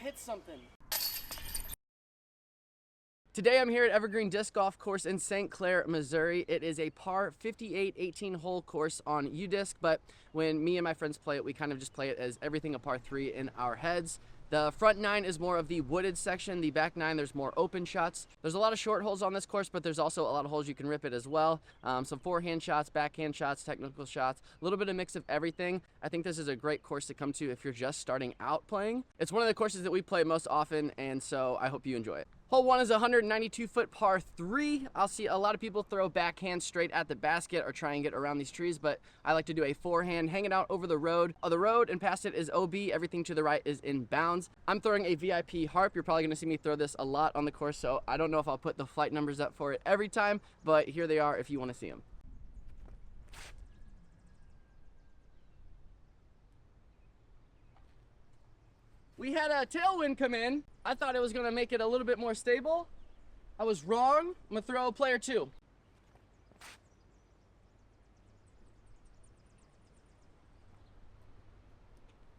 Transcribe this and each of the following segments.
hit something. Today I'm here at Evergreen Disc Golf Course in St. Clair, Missouri. It is a par 58 18-hole course on U-Disc, but when me and my friends play it, we kind of just play it as everything a par 3 in our heads. The front 9 is more of the wooded section. The back 9, there's more open shots. There's a lot of short holes on this course, but there's also a lot of holes you can rip it as well. Some forehand shots, backhand shots, technical shots, a little bit of mix of everything. I think this is a great course to come to if you're just starting out playing. It's one of the courses that we play most often, and so I hope you enjoy it. Hole 1 is a 192-foot par 3. I'll see a lot of people throw backhand straight at the basket or try and get around these trees, but I like to do a forehand, hang it out over the road. The road and past it is OB. Everything to the right is in bounds. I'm throwing a VIP harp. You're probably going to see me throw this a lot on the course, so I don't know if I'll put the flight numbers up for it every time, but here they are if you want to see them. We had a tailwind come in. I thought it was going to make it a little bit more stable. I was wrong. I'm going to throw player 2.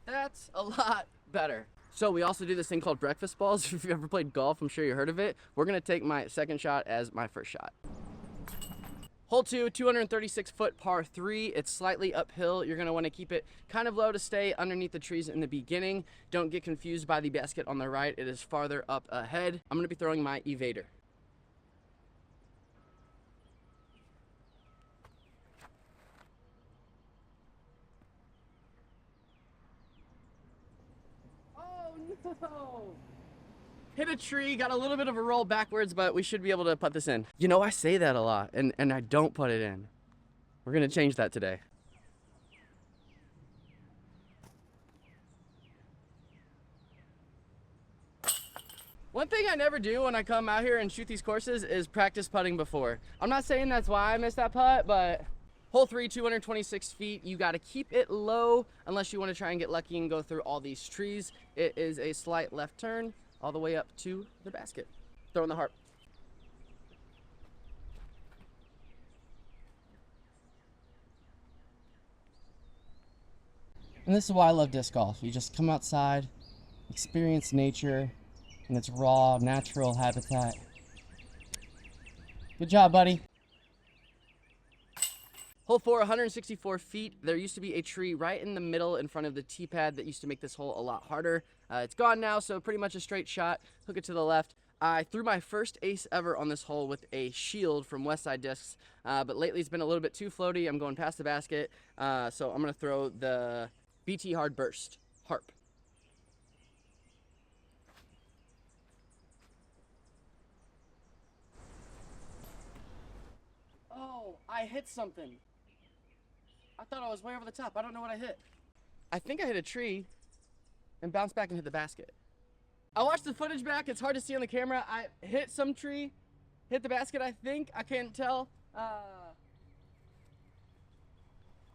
That's a lot better. So we also do this thing called breakfast balls. If you've ever played golf, I'm sure you heard of it. We're going to take my second shot as my first shot. Hole 2, 236-foot par 3. It's slightly uphill. You're going to want to keep it kind of low to stay underneath the trees in the beginning. Don't get confused by the basket on the right. It is farther up ahead. I'm going to be throwing my evader. Oh no! Hit a tree, got a little bit of a roll backwards, but we should be able to put this in. You know, I say that a lot, and I don't put it in. We're gonna change that today. One thing I never do when I come out here and shoot these courses is practice putting before. I'm not saying that's why I missed that putt, but hole 3, 226 feet. You gotta keep it low unless you wanna try and get lucky and go through all these trees. It is a slight left turn all the way up to the basket. Throwing the harp. And this is why I love disc golf. You just come outside, experience nature in its raw, natural habitat. Good job, buddy. Hole 4, 164 feet. There used to be a tree right in the middle in front of the tee pad that used to make this hole a lot harder. It's gone now, so pretty much a straight shot. Hook it to the left. I threw my first ace ever on this hole with a shield from Westside Discs, but lately it's been a little bit too floaty. I'm going past the basket, so I'm going to throw the BT Hard Burst harp. Oh, I hit something. I thought I was way over the top. I don't know what I hit. I think I hit a tree and bounced back and hit the basket. I watched the footage back. It's hard to see on the camera. I hit some tree, hit the basket, I think. I can't tell.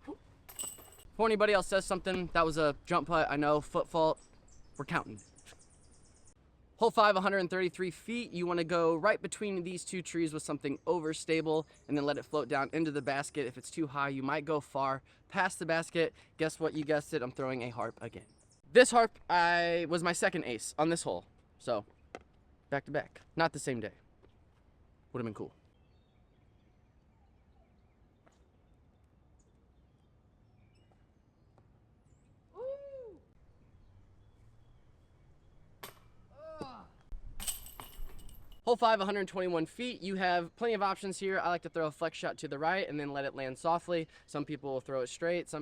Before anybody else says something, that was a jump putt. I know, foot fault. We're counting. Hole 5, 133 feet. You want to go right between these two trees with something overstable and then let it float down into the basket. If it's too high, you might go far past the basket. Guess what? You guessed it. I'm throwing a harp again. This harp was my second ace on this hole. So, back to back. Not the same day. Would have been cool. Hole 5, 121 feet. You have plenty of options here. I like to throw a flex shot to the right and then let it land softly. Some people will throw it straight. A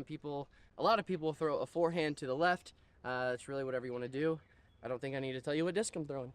lot of people will throw a forehand to the left. It's really whatever you want to do. I don't think I need to tell you what disc I'm throwing.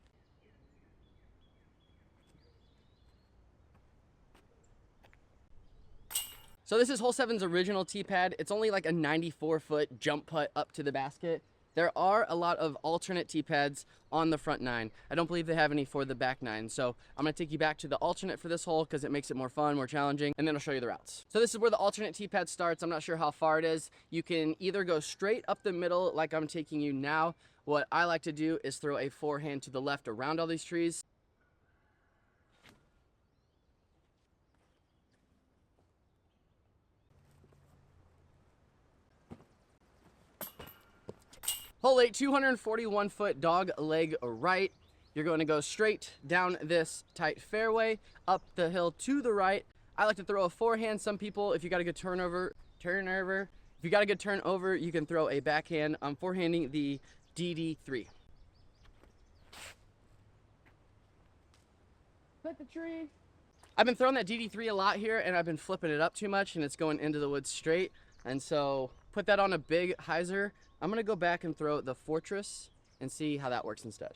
So this is hole 7's original tee pad. It's only like a 94-foot jump putt up to the basket. There are a lot of alternate tee pads on the front 9. I don't believe they have any for the back 9. So I'm going to take you back to the alternate for this hole because it makes it more fun, more challenging, and then I'll show you the routes. So this is where the alternate tee pad starts. I'm not sure how far it is. You can either go straight up the middle like I'm taking you now. What I like to do is throw a forehand to the left around all these trees. Hole 8, 241-foot dog leg right. You're going to go straight down this tight fairway, up the hill to the right. I like to throw a forehand. Some people, if you got a good turnover, if you got a good turnover, you can throw a backhand. I'm forehanding the DD3. Hit the tree. I've been throwing that DD3 a lot here, and I've been flipping it up too much, and it's going into the woods straight. And so put that on a big hyzer. I'm gonna go back and throw the Fortress and see how that works instead.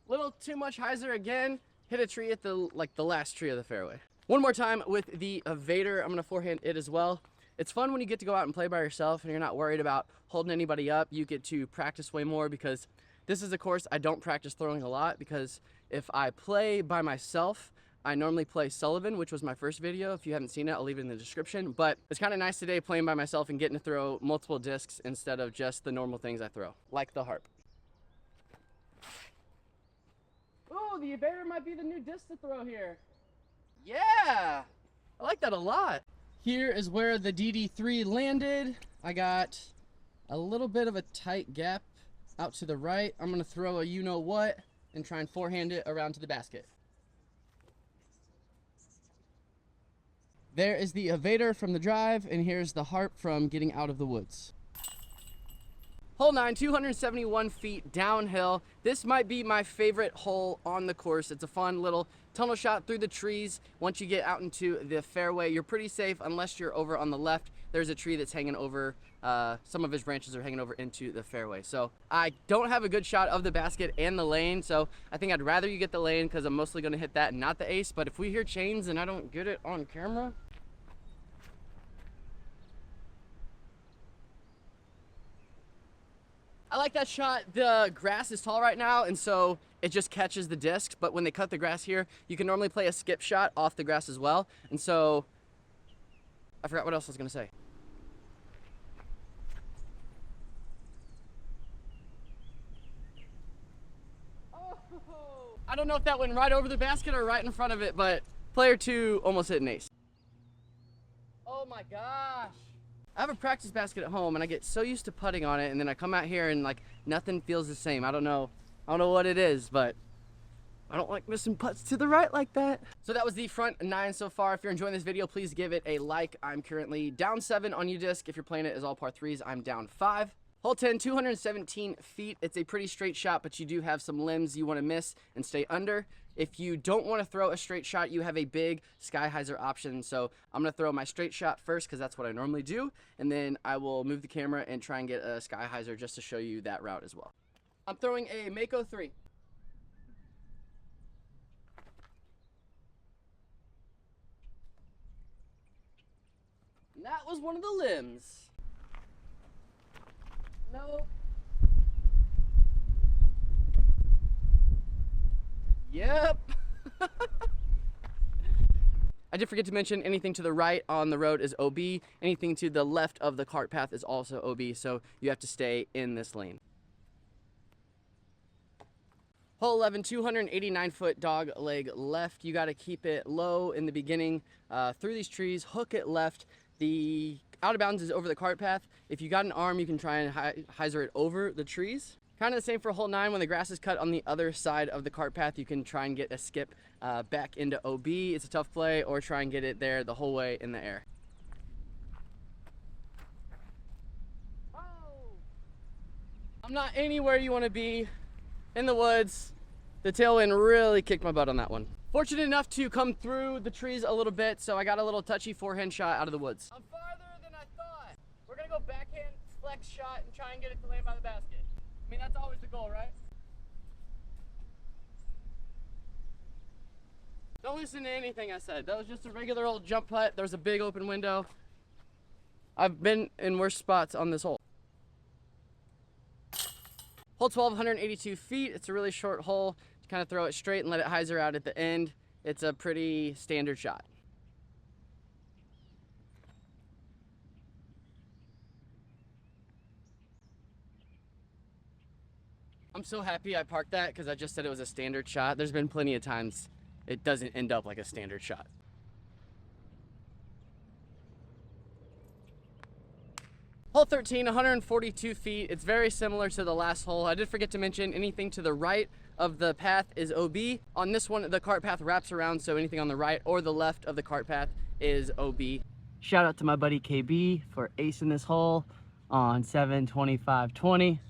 Little too much hyzer again. Hit a tree at the last tree of the fairway. One more time with the Evader. I'm gonna forehand it as well. It's fun when you get to go out and play by yourself and you're not worried about holding anybody up. You get to practice way more, because this is a course I don't practice throwing a lot, because if I play by myself, I normally play Sullivan, which was my first video. If you haven't seen it, I'll leave it in the description. But it's kind of nice today playing by myself and getting to throw multiple discs instead of just the normal things I throw, like the harp. Oh, the Evader might be the new disc to throw here. Yeah, I like that a lot. Here is where the DD3 landed. I got a little bit of a tight gap out to the right. I'm gonna throw a you-know-what and try and forehand it around to the basket. There is the Evader from the drive, and here's the harp from getting out of the woods. Hole 9, 271 feet downhill. This might be my favorite hole on the course. It's a fun little tunnel shot through the trees. Once you get out into the fairway, you're pretty safe unless you're over on the left. There's a tree that's hanging over, some of his branches are hanging over into the fairway. So I don't have a good shot of the basket and the lane, so I think I'd rather you get the lane, because I'm mostly gonna hit that and not the ace. But if we hear chains and I don't get it on camera, I like that shot. The grass is tall right now, and so it just catches the discs. But when they cut the grass here, you can normally play a skip shot off the grass as well. And so I forgot what else I was gonna say. Oh, I don't know if that went right over the basket or right in front of it, but player 2 almost hit an ace. Oh my gosh. I have a practice basket at home, and I get so used to putting on it, and then I come out here and like nothing feels the same. I don't know what it is, but I don't like missing putts to the right like that. So that was the front 9 so far. If you're enjoying this video, please give it a like. I'm currently down 7 on UDisc. If you're playing it as all par 3s, I'm down 5. Hole 10, 217 feet. It's a pretty straight shot, but you do have some limbs you want to miss and stay under. If you don't want to throw a straight shot, you have a big sky hyzer option. So I'm going to throw my straight shot first, because that's what I normally do. And then I will move the camera and try and get a sky hyzer just to show you that route as well. I'm throwing a Mako 3. And that was one of the limbs. Nope. Yep. I did forget to mention anything to the right on the road is OB. Anything to the left of the cart path is also OB, so you have to stay in this lane. Hole 11, 289-foot dog leg left. You got to keep it low in the beginning through these trees, hook it left. The out of bounds is over the cart path. If you got an arm, you can try and hyzer it over the trees. Kind of the same for hole 9. When the grass is cut on the other side of the cart path, you can try and get a skip back into OB. It's a tough play, or try and get it there the whole way in the air. Oh. I'm not anywhere you want to be in the woods. The tailwind really kicked my butt on that one. Fortunate enough to come through the trees a little bit, so I got a little touchy forehand shot out of the woods. I'm farther than I thought. We're gonna go backhand flex shot and try and get it to land by the basket. I mean, that's always the goal, right? Don't listen to anything I said. That was just a regular old jump putt. There was a big open window. I've been in worse spots on this hole. Hole 12, 182 feet. It's a really short hole. Just kind of throw it straight and let it hyzer out at the end. It's a pretty standard shot. I'm so happy I parked that, because I just said it was a standard shot. There's been plenty of times it doesn't end up like a standard shot. Hole 13, 142 feet. It's very similar to the last hole. I did forget to mention anything to the right of the path is OB. On this one, the cart path wraps around, so anything on the right or the left of the cart path is OB. Shout out to my buddy KB for acing this hole on 7:25:20.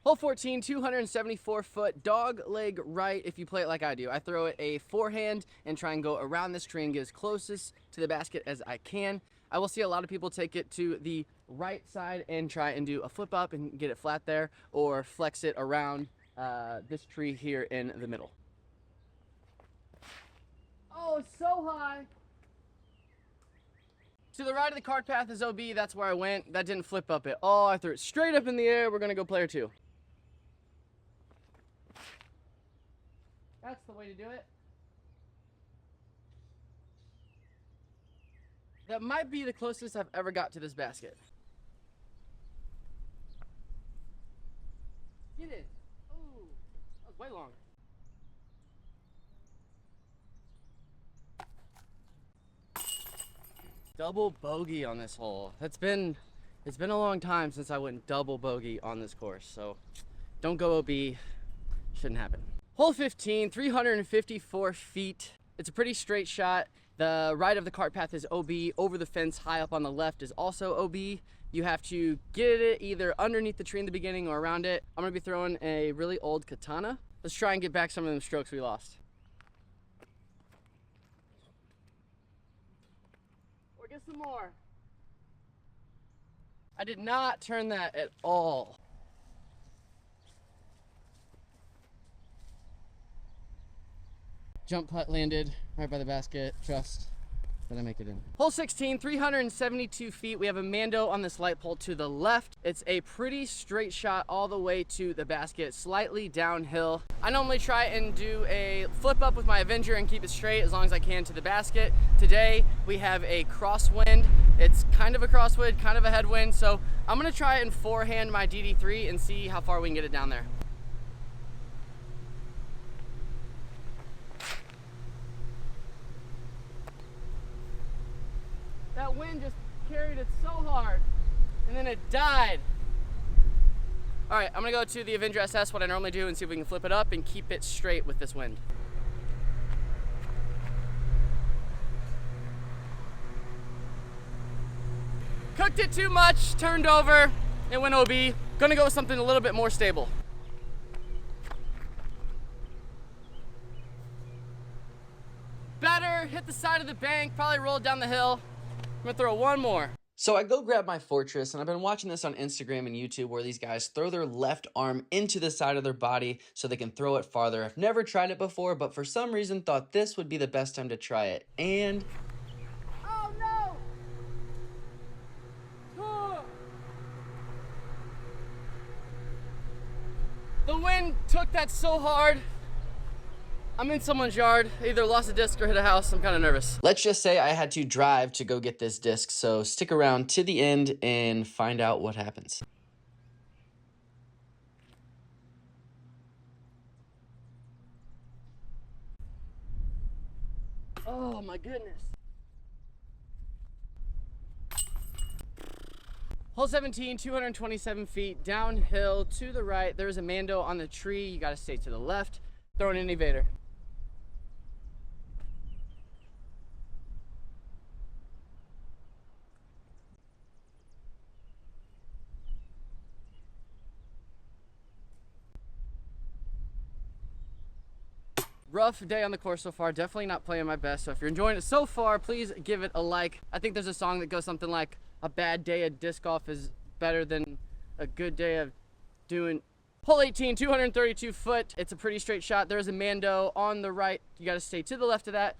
Hole 14, 274 foot, dog leg right if you play it like I do. I throw it a forehand and try and go around this tree and get as closest to the basket as I can. I will see a lot of people take it to the right side and try and do a flip up and get it flat there, or flex it around this tree here in the middle. Oh, it's so high. To the right of the cart path is OB, that's where I went. That didn't flip up at all. I threw it straight up in the air. We're gonna go player 2. That's the way to do it. That might be the closest I've ever got to this basket. Get it. Ooh, that was way long. Double bogey on this hole. It's been a long time since I went double bogey on this course, so don't go OB. Shouldn't happen. Hole 15, 354 feet. It's a pretty straight shot. The right of the cart path is OB. Over the fence high up on the left is also OB. You have to get it either underneath the tree in the beginning or around it. I'm gonna be throwing a really old katana. Let's try and get back some of them strokes we lost. Or get some more. I did not turn that at all. Jump putt landed right by the basket. Trust that I make it in. Hole 16, 372 feet. We have a Mando on this light pole to the left. It's a pretty straight shot all the way to the basket, slightly downhill. I normally try and do a flip up with my Avenger and keep it straight as long as I can to the basket. Today we have a crosswind. It's kind of a crosswind, kind of a headwind. So I'm gonna try and forehand my DD3 and see how far we can get it down there. That wind just carried it so hard, and then it died. All right, I'm gonna go to the Avenger SS, what I normally do, and see if we can flip it up and keep it straight with this wind. Cooked it too much, turned over, it went OB. Gonna go with something a little bit more stable. Better, hit the side of the bank, probably rolled down the hill. I'm gonna throw one more. So I go grab my Fortress, and I've been watching this on Instagram and YouTube where these guys throw their left arm into the side of their body so they can throw it farther. I've never tried it before, but for some reason thought this would be the best time to try it. And oh no! Oh. The wind took that so hard. I'm in someone's yard, either lost a disc or hit a house. I'm kind of nervous. Let's just say I had to drive to go get this disc, so stick around to the end and find out what happens. Oh my goodness. Hole 17, 227 feet, downhill to the right. There's a Mando on the tree. You gotta stay to the left. Throwing an evader. Rough day on the course so far, definitely not playing my best. So if you're enjoying it so far, please give it a like. I think there's a song that goes something like, a bad day of disc golf is better than a good day of doing. Hole 18, 232 foot. It's a pretty straight shot. There's a Mando on the right. You gotta stay to the left of that.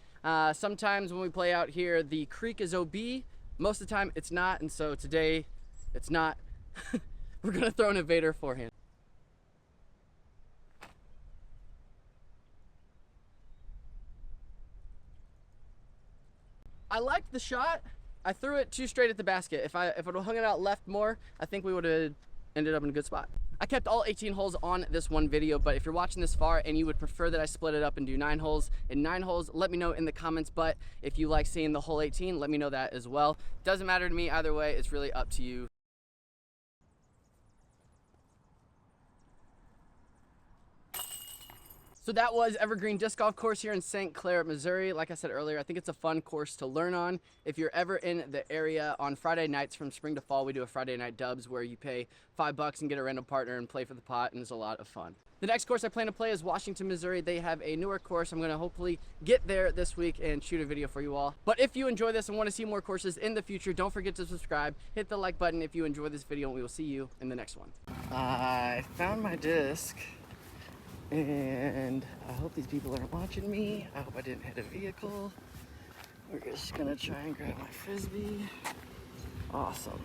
Sometimes when we play out here, the creek is OB. Most of the time it's not, and so today it's not. We're gonna throw an evader forehand. I liked the shot. I threw it too straight at the basket. If I would have hung it out left more, I think we would have ended up in a good spot. I kept all 18 holes on this one video, but if you're watching this far and you would prefer that I split it up and do 9 holes and 9 holes, let me know in the comments. But if you like seeing the whole 18, let me know that as well. Doesn't matter to me either way, it's really up to you. So that was Evergreen Disc Golf Course here in St. Clair, Missouri. Like I said earlier, I think it's a fun course to learn on. If you're ever in the area on Friday nights from spring to fall, we do a Friday night dubs where you pay $5 and get a random partner and play for the pot, and it's a lot of fun. The next course I plan to play is Washington, Missouri. They have a newer course. I'm gonna hopefully get there this week and shoot a video for you all. But if you enjoy this and wanna see more courses in the future, don't forget to subscribe, hit the like button if you enjoy this video, and we will see you in the next one. I found my disc. And I hope these people aren't watching me. I hope I didn't hit a vehicle. We're just gonna try and grab my Frisbee. Awesome.